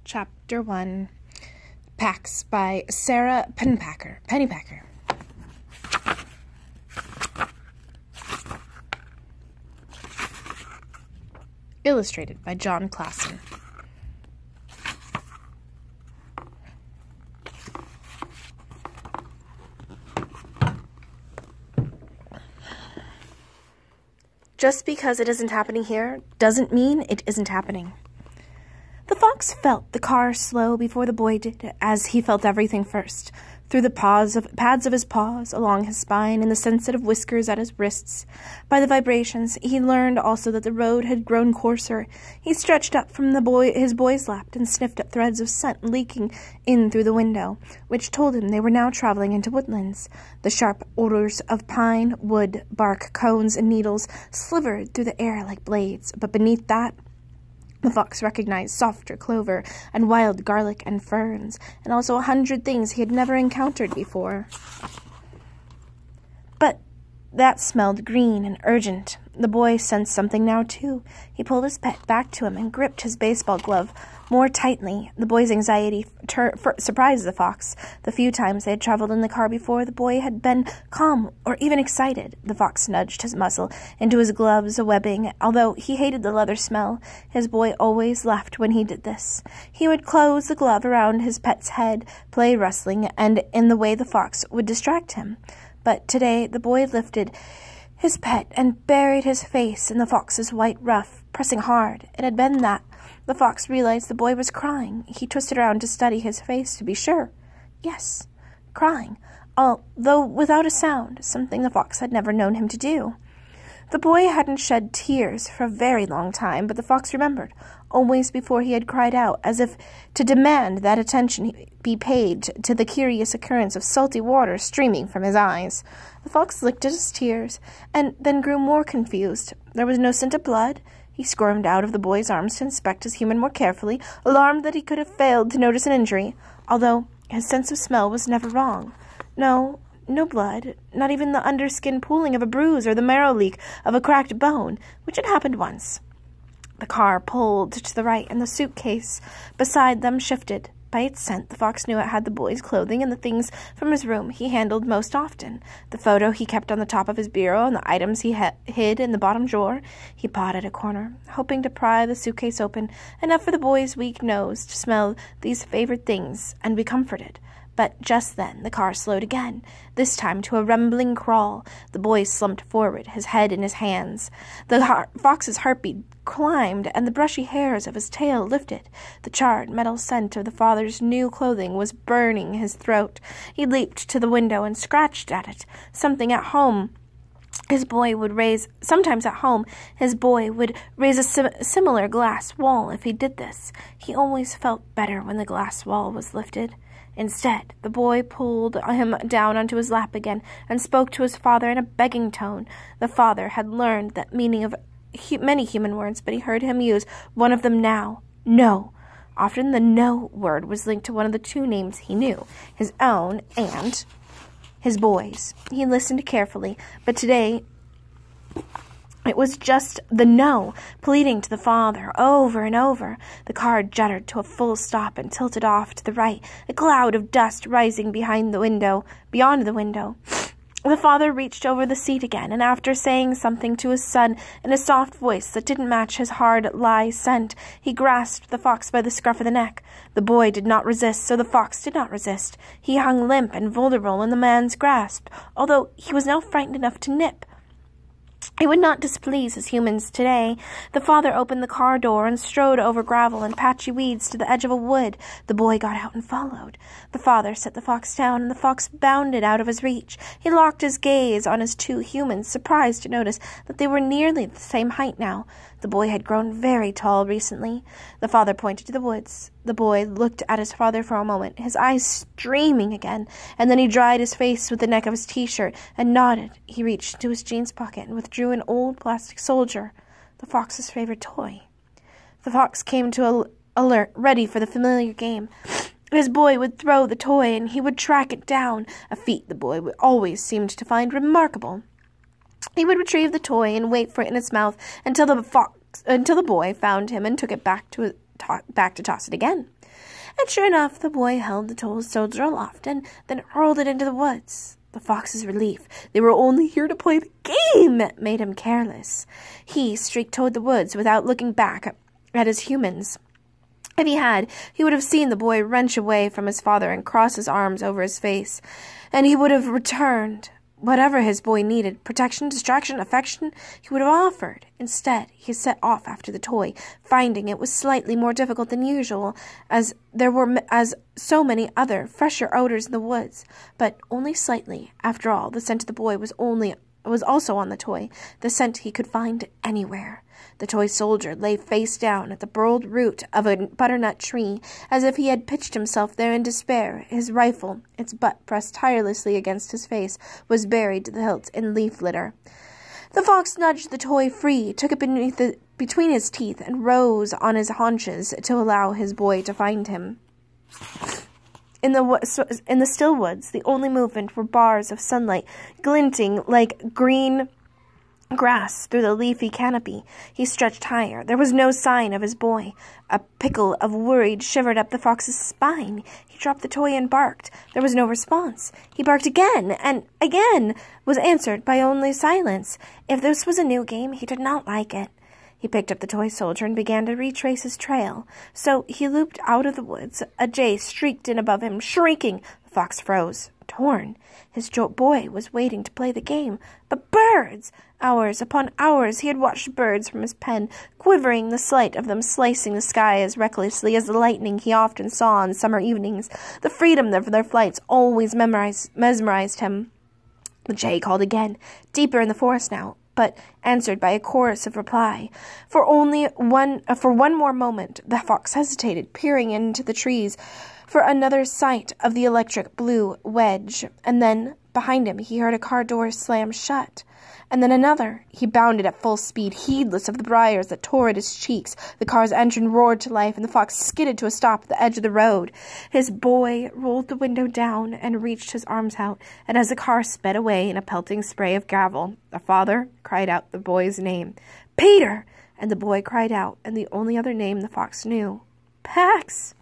Chapter 1, Pax by Sarah Pennypacker. Illustrated by John Klassen. Just because it isn't happening here doesn't mean it isn't happening. The fox felt the car slow before the boy did, as he felt everything first, through the pads of his paws, along his spine, and the sensitive whiskers at his wrists. By the vibrations, he learned also that the road had grown coarser. He stretched up from his boy's lap and sniffed at threads of scent leaking in through the window, which told him they were now traveling into woodlands. The sharp odors of pine, wood, bark, cones, and needles slivered through the air like blades, but beneath that, the fox recognized softer clover and wild garlic and ferns, and also 100 things he had never encountered before. But that smelled green and urgent. The boy sensed something now, too. He pulled his pet back to him and gripped his baseball glove more tightly. The boy's anxiety surprised the fox. The few times they had traveled in the car before, the boy had been calm or even excited. The fox nudged his muzzle into his glove's webbing. Although he hated the leather smell, his boy always laughed when he did this. He would close the glove around his pet's head, play wrestling, and in the way the fox would distract him. But today the boy lifted his pet and buried his face in the fox's white ruff, pressing hard. It had been that the fox realized the boy was crying. He twisted around to study his face to be sure. Yes, crying, although without a sound, something the fox had never known him to do. The boy hadn't shed tears for a very long time, but the fox remembered, always before he had cried out, as if to demand that attention be paid to the curious occurrence of salty water streaming from his eyes. The fox licked at his tears, and then grew more confused. There was no scent of blood. He squirmed out of the boy's arms to inspect his human more carefully, alarmed that he could have failed to notice an injury, although his sense of smell was never wrong. No blood, not even the underskin pooling of a bruise or the marrow leak of a cracked bone, which had happened once. The car pulled to the right, and the suitcase beside them shifted. By its scent, the fox knew it had the boy's clothing and the things from his room he handled most often. The photo he kept on the top of his bureau and the items he hid in the bottom drawer. He pawed at a corner, hoping to pry the suitcase open, enough for the boy's weak nose to smell these favored things and be comforted. But just then the car slowed again, this time to a rumbling crawl. The boy slumped forward, his head in his hands. The fox's heartbeat climbed, and the brushy hairs of his tail lifted. The charred metal scent of the father's new clothing was burning his throat. He leaped to the window and scratched at it. Sometimes at home, his boy would raise a similar glass wall if he did this. He always felt better when the glass wall was lifted. Instead, the boy pulled him down onto his lap again and spoke to his father in a begging tone. The father had learned the meaning of many human words, but he heard him use one of them now. No. Often the no word was linked to one of the two names he knew, his own and his boy's. He listened carefully, but today it was just the no, pleading to the father over and over. The car juddered to a full stop and tilted off to the right, a cloud of dust rising beyond the window. The father reached over the seat again, and after saying something to his son in a soft voice that didn't match his hard lye scent, he grasped the fox by the scruff of the neck. The boy did not resist, so the fox did not resist. He hung limp and vulnerable in the man's grasp, although he was now frightened enough to nip. He would not displease his humans today. The father opened the car door and strode over gravel and patchy weeds to the edge of a wood. The boy got out and followed. The father set the fox down, and the fox bounded out of his reach. He locked his gaze on his two humans, surprised to notice that they were nearly the same height now. The boy had grown very tall recently. The father pointed to the woods. The boy looked at his father for a moment, his eyes streaming again, and then he dried his face with the neck of his T-shirt and nodded. He reached into his jeans pocket and withdrew an old plastic soldier, the fox's favorite toy. The fox came to alert, ready for the familiar game. His boy would throw the toy, and he would track it down, a feat the boy always seemed to find remarkable. He would retrieve the toy and wait for it in its mouth until the boy found him and took it back to back to toss it again. And sure enough, the boy held the toy soldier aloft and then hurled it into the woods. The fox's relief, they were only here to play the game, made him careless. He streaked toward the woods without looking back at his humans. If he had, he would have seen the boy wrench away from his father and cross his arms over his face, and he would have returned. Whatever his boy needed, protection, distraction, affection, he would have offered. Instead, he set off after the toy, finding it was slightly more difficult than usual, as there were so many other, fresher odors in the woods. But only slightly. After all, the scent of the boy was also on the toy, the scent he could find anywhere. The toy soldier lay face down at the burled root of a butternut tree, as if he had pitched himself there in despair. His rifle, its butt pressed tirelessly against his face, was buried to the hilt in leaf litter. The fox nudged the toy free, took it between his teeth, and rose on his haunches to allow his boy to find him. In the still woods, the only movement were bars of sunlight glinting like green grass through the leafy canopy. He stretched higher. There was no sign of his boy. A prickle of worry shivered up the fox's spine. He dropped the toy and barked. There was no response. He barked again, and again was answered by only silence. If this was a new game, he did not like it. He picked up the toy soldier and began to retrace his trail. So he looped out of the woods. A jay streaked in above him, shrieking. The fox froze, torn. His boy was waiting to play the game. But birds! Hours upon hours he had watched birds from his pen, quivering, the sight of them slicing the sky as recklessly as the lightning he often saw on summer evenings. The freedom of their flights always mesmerized him. The jay called again, deeper in the forest now, but answered by a chorus of reply. For one more moment, the fox hesitated, peering into the trees for another sight of the electric blue wedge, and then, behind him, he heard a car door slam shut. And then another. He bounded at full speed, heedless of the briars that tore at his cheeks. The car's engine roared to life, and the fox skidded to a stop at the edge of the road. His boy rolled the window down and reached his arms out, and as the car sped away in a pelting spray of gravel, the father cried out the boy's name. "Peter!" And the boy cried out, and the only other name the fox knew. "Pax!"